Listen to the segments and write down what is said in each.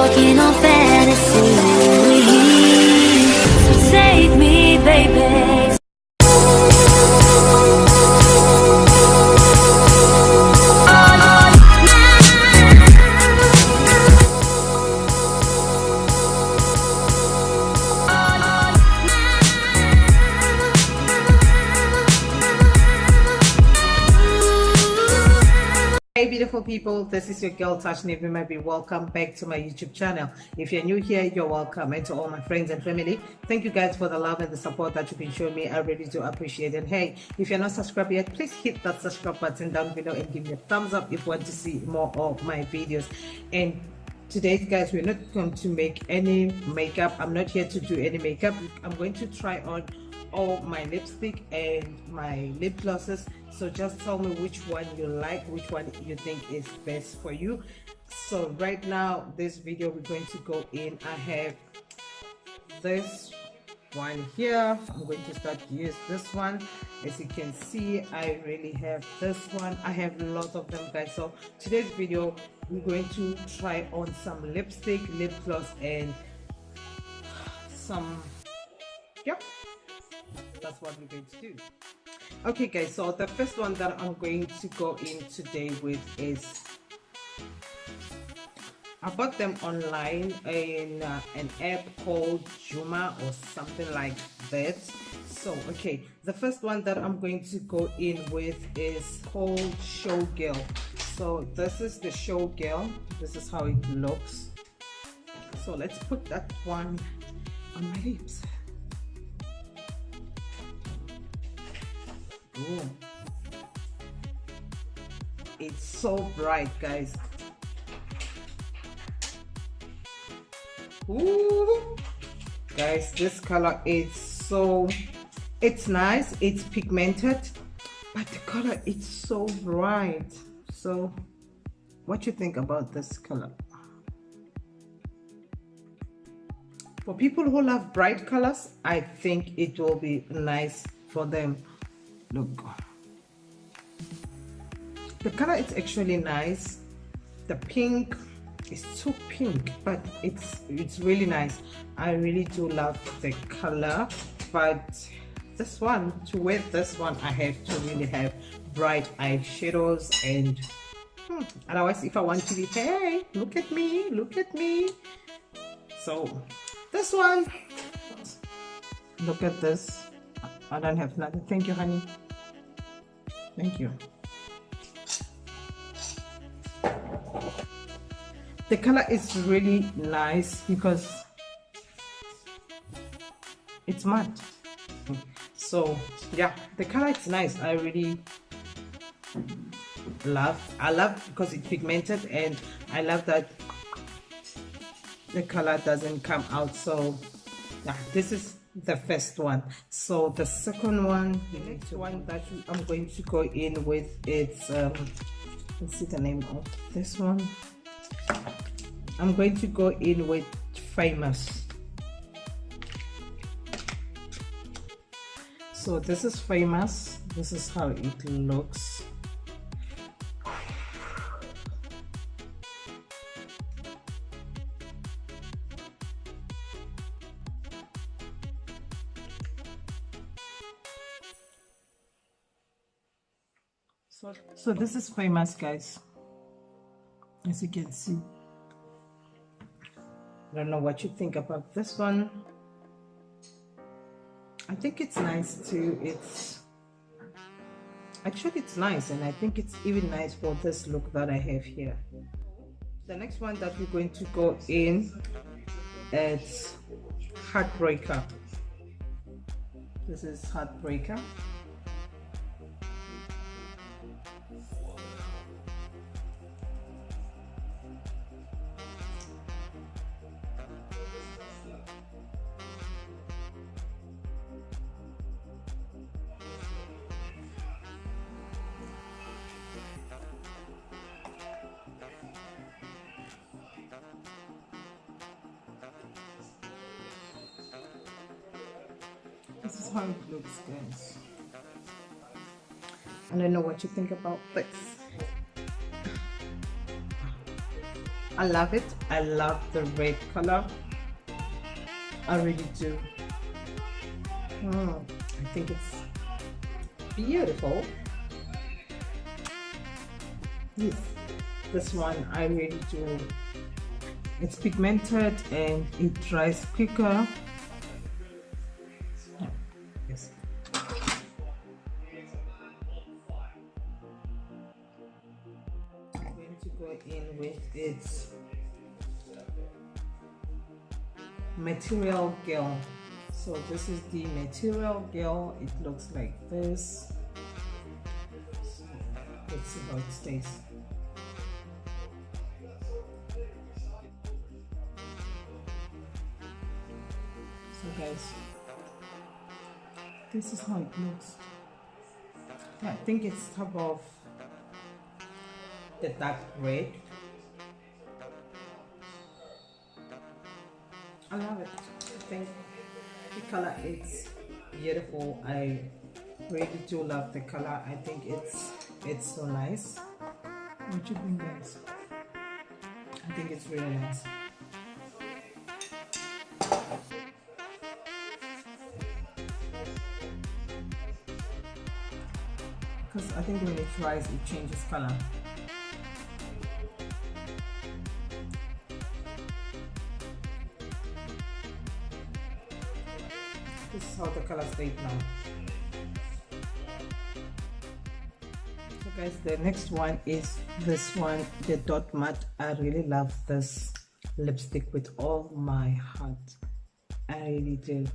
walking on fantasy. So take me, baby. Hey beautiful people, this is your girl Tashnee.V.Mavee. Welcome back to my YouTube channel. If you're new here, you're welcome, and to all my friends and family, thank you guys for the love and the support that you've been showing me. I really do appreciate it. Hey, if you're not subscribed yet, please hit that subscribe button down below and give me a thumbs up if you want to see more of my videos. And today guys, we're not going to make any makeup. I'm not here to do any makeup. I'm going to try on all my lipstick and my lip glosses, so just tell me which one you like, which one you think is best for you. So right now, this video we're going to go in, I have this one here. I'm going to start to use this one. As you can see, I really have this one. I have lots of them guys. So today's video we're going to try on some lipstick, lip gloss, and some, yep, that's what we're going to do. Okay guys, so the first one that I'm going to go in today with is, I bought them online in an app called HUAWEI or something like that. So okay, the first one that I'm going to go in with is called Showgirl. So this is the Showgirl. This is how it looks. So let's put that one on my lips. Ooh. It's so bright guys. Ooh. Guys, this color is so, it's nice, it's pigmented, but the color is so bright. So what you think about this color? For people who love bright colors, I think it will be nice for them. Look, the color is actually nice. The pink is too pink, but it's really nice. I really do love the color, but this one, to wear this one, I have to really have bright eyeshadows, and otherwise if I want to be, hey, look at me, look at me. So this one, look at this. I don't have nothing. Thank you, honey. Thank you. The color is really nice because it's matte. So yeah, the color is nice. I really love. I love because it's pigmented, and I love that the color doesn't come out. So yeah, this is the first one. So the second one, the next one that I'm going to go in with, it's let's see the name of this one. I'm going to go in with Famous. So this is Famous. This is how it looks. So this is Famous guys, as you can see. I don't know what you think about this one. I think it's nice too. It's nice, and I think it's even nice for this look that I have here. The next one that we're going to go in, it's Heartbreaker. This is Heartbreaker. This is how it looks, guys. I don't know what you think about this. I love it. I love the red color. I really do. I think it's beautiful. Yes, this one I really do. It's pigmented and it dries quicker. Yes. I'm going to go in with its Material Girl. So this is the Material Girl. It looks like this. So let's see how it stays. So guys, this is how it looks. I think it's top of the dark red. I love it. I think the color is beautiful. I really do love the color. I think it's so nice. What do you think, guys? I think it's really nice. Because I think when it dries, it changes color. This is how the color stays now. So guys, the next one is this one, the Dot Matte. I really love this lipstick with all my heart. I really do.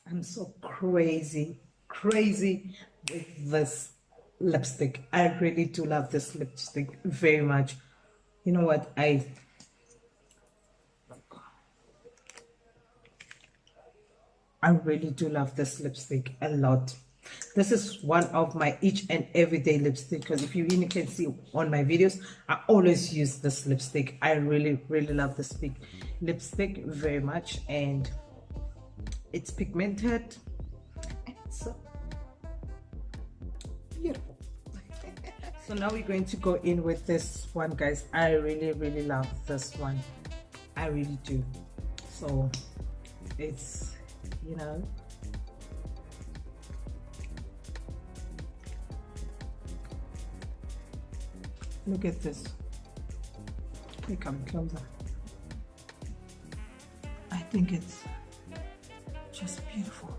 I'm so crazy with this lipstick. I really do love this lipstick very much. You know what, I really do love this lipstick a lot. This is one of my each and everyday lipstick, because if you really can see on my videos, I always use this lipstick. I really love this lipstick very much, and it's pigmented. It's so beautiful. So now we're going to go in with this one, guys. I really love this one. I really do. So it's, you know, look at this. Let me come closer. I think it's just beautiful.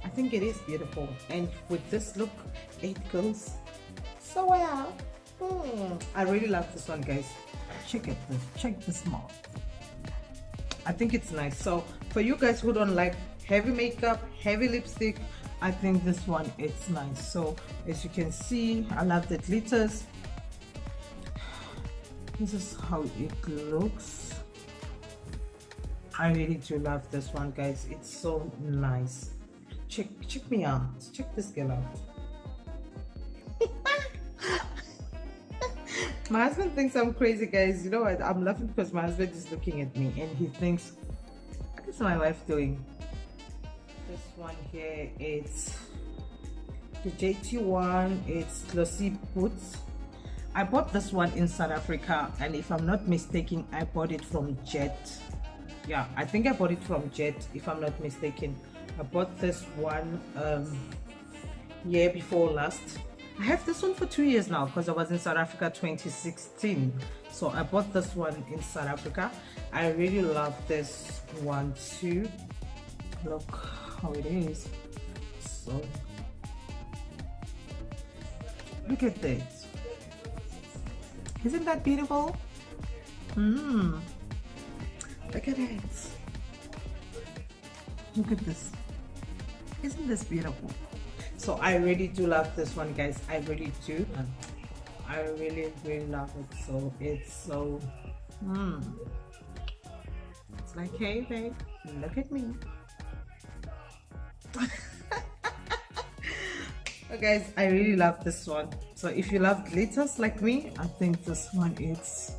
I think it is beautiful, and with this look, it goes so well. I really love this one, guys. Check this mouth. I think it's nice. So for you guys who don't like heavy makeup, heavy lipstick, I think this one it's nice. So as you can see, I love the glitters. This is how it looks. I really do love this one, guys. It's so nice. Check me out. Check this girl out. My husband thinks I'm crazy, guys. You know what? I'm laughing because my husband is looking at me and he thinks, what is my wife doing? This one here, it's the JT one. It's glossy boots. I bought this one in South Africa, and if I'm not mistaken, I bought it from Jet. Yeah, I think I bought it from Jet, if I'm not mistaken. I bought this one year before last. I have this one for 2 years now because I was in South Africa 2016. So I bought this one in South Africa. I really love this one too. Look how it is. So look at this. Isn't that beautiful? Look at it. Look at this. Isn't this beautiful? So I really do love this one, guys. I really do. I really love it. So it's so it's like, hey babe, look at me. So guys, I really love this one. So if you love glitters like me, I think this one is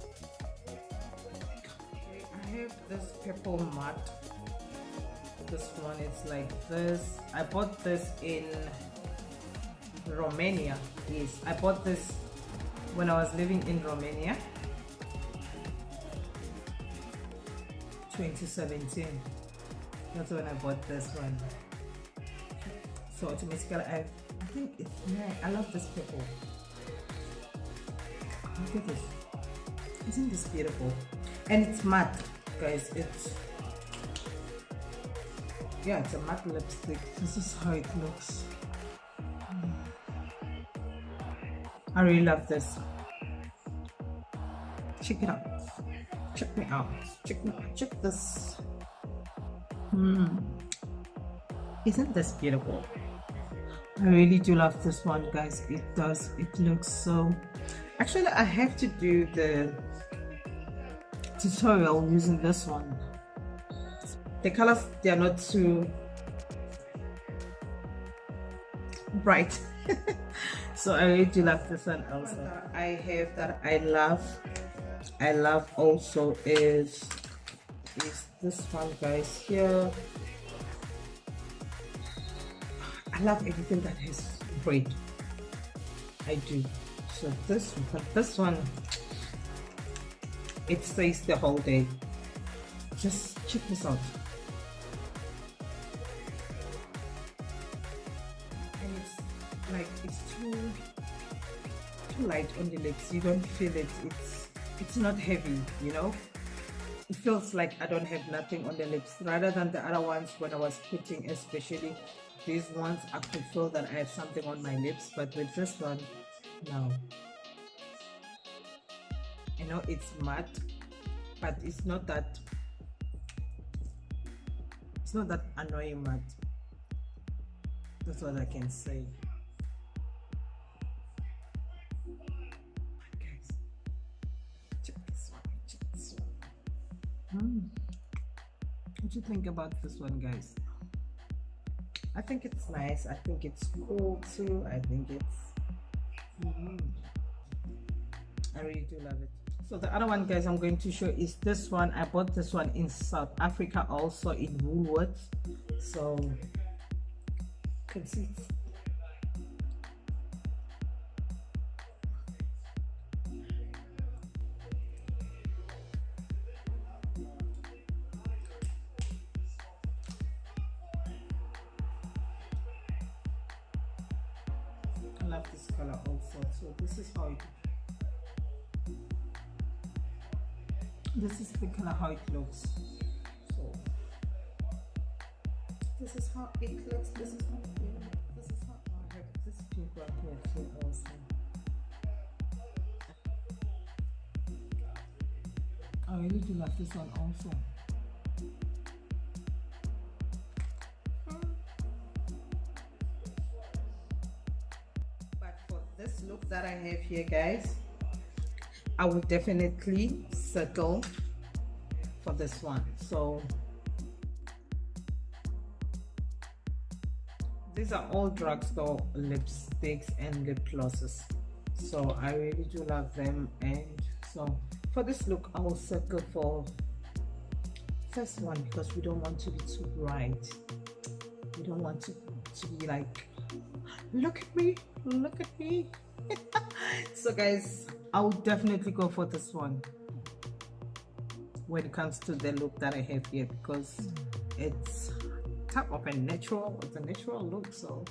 this purple matte. This one is like this. I bought this in Romania. Yes, I bought this when I was living in Romania. 2017. That's when I bought this one. So automatically I think it's nice. I love this purple. Look at this. Isn't this beautiful? And it's matte, guys. It's a matte lipstick. This is how it looks. I really love this. Check it out. Check me out. Check this. Isn't this beautiful? I really do love this one, guys. It looks so. Actually, I have to do the tutorial using this one. The colors, they are not too bright. So I really do love this one also. I have that I love also is this one, guys. Here I love everything that has braid. I do. So this one, it stays the whole day. Just check this out. And it's like it's too light on the lips. You don't feel it. It's not heavy, you know. It feels like I don't have nothing on the lips, rather than the other ones when I was putting, especially these ones, I could feel that I have something on my lips. But with this one, no. You know, it's matte, but it's not that annoying matte. That's what I can say. Guys, check this one. What do you think about this one, guys? I think it's nice. I think it's cool too. I think it's I really do love it. So the other one, guys, I'm going to show is this one. I bought this one in South Africa, also in Woolworths. So you can see I love this color also. So this is how this is the color how it looks. So this is how it looks. This is how I have this pink one here too also. I really do love this one also. But for this look that I have here, guys, I would definitely settle for this one. So these are all drugstore lipsticks and lip glosses, so I really do love them. And so for this look, I will settle for first one, because we don't want to be too bright. We don't want to be like, look at me. So guys, I would definitely go for this one when it comes to the look that I have here, because it's type of a natural look. So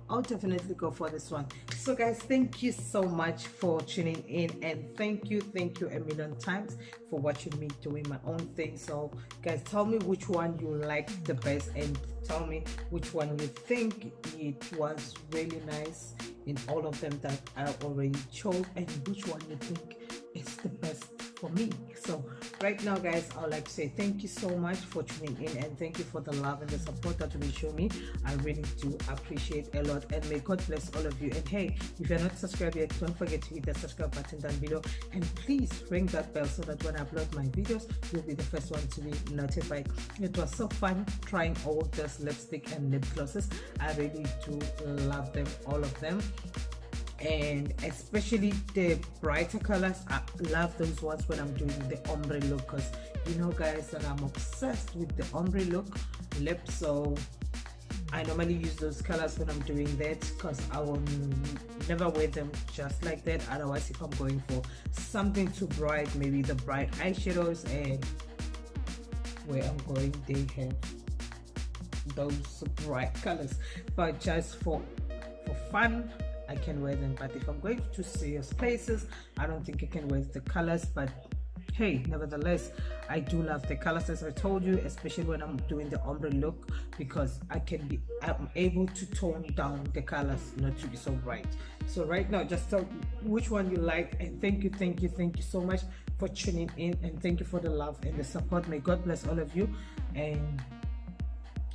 I'll definitely go for this one. So guys, thank you so much for tuning in, and thank you a million times for watching me doing my own thing. So guys, tell me which one you like the best, and tell me which one you think it was really nice in all of them that I already chose, and which one you think is the best for me. So right now, guys, I would like to say thank you so much for tuning in, and thank you for the love and the support that you will show me. I really do appreciate a lot, and may God bless all of you. And hey, if you're not subscribed yet, don't forget to hit the subscribe button down below, and please ring that bell so that when I upload my videos, you'll be the first one to be notified. It was so fun trying all this lipstick and lip glosses. I really do love them, all of them. and especially the brighter colors. I love those ones when I'm doing the ombre look, because you know guys that I'm obsessed with the ombre look lip. So I normally use those colors when I'm doing that, because I will never wear them just like that. Otherwise, if I'm going for something too bright, maybe the bright eyeshadows, and where I'm going, they have those bright colors. But just for fun, I can wear them. But if I'm going to serious places, I don't think I can wear the colors. But hey, nevertheless, I do love the colors, as I told you, especially when I'm doing the ombre look, because I'm able to tone down the colors not to be so bright. So right now, just tell me which one you like, and thank you so much for tuning in, and thank you for the love and the support. May God bless all of you, and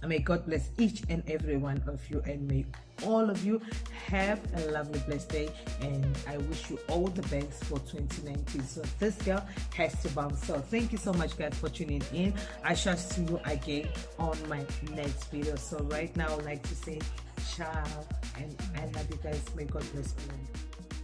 may God bless each and every one of you, and may all of you have a lovely blessed day, and I wish you all the best for 2019. So this girl has to bounce. So thank you so much guys for tuning in. I shall see you again on my next video. So right now I would like to say ciao, and I love you guys. May God bless you.